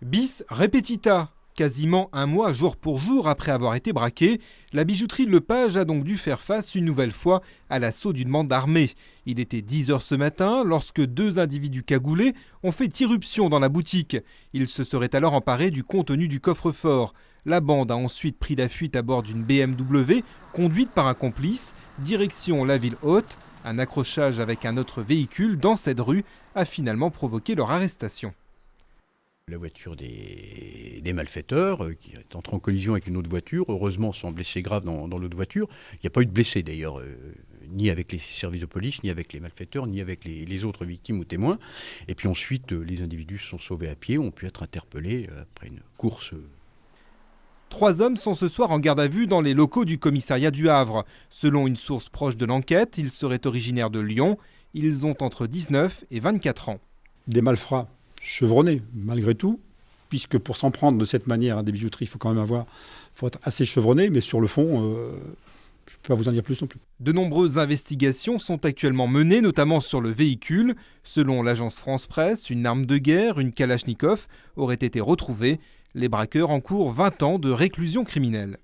Bis repetita. Quasiment un mois jour pour jour après avoir été braqué, la bijouterie Lepage a donc dû faire face une nouvelle fois à l'assaut d'une bande armée. Il était 10 h ce matin lorsque deux individus cagoulés ont fait irruption dans la boutique. Ils se seraient alors emparés du contenu du coffre-fort. La bande a ensuite pris la fuite à bord d'une BMW conduite par un complice, direction la ville haute. Un accrochage avec un autre véhicule dans cette rue a finalement provoqué leur arrestation. La voiture des malfaiteurs qui est entrée en collision avec une autre voiture, heureusement sans blessés graves dans l'autre voiture. Il n'y a pas eu de blessés d'ailleurs, ni avec les services de police, ni avec les malfaiteurs, ni avec les autres victimes ou témoins. Et puis ensuite, les individus se sont sauvés à pied, ont pu être interpellés après une course. 3 hommes sont ce soir en garde à vue dans les locaux du commissariat du Havre. Selon une source proche de l'enquête, ils seraient originaires de Lyon. Ils ont entre 19 et 24 ans. Des malfrats chevronnés, malgré tout, puisque pour s'en prendre de cette manière à des bijouteries, il faut être assez chevronné, mais sur le fond, je ne peux pas vous en dire plus non plus. De nombreuses investigations sont actuellement menées, notamment sur le véhicule. Selon l'agence France Presse, une arme de guerre, une Kalachnikov, aurait été retrouvée. Les braqueurs encourent 20 ans de réclusion criminelle.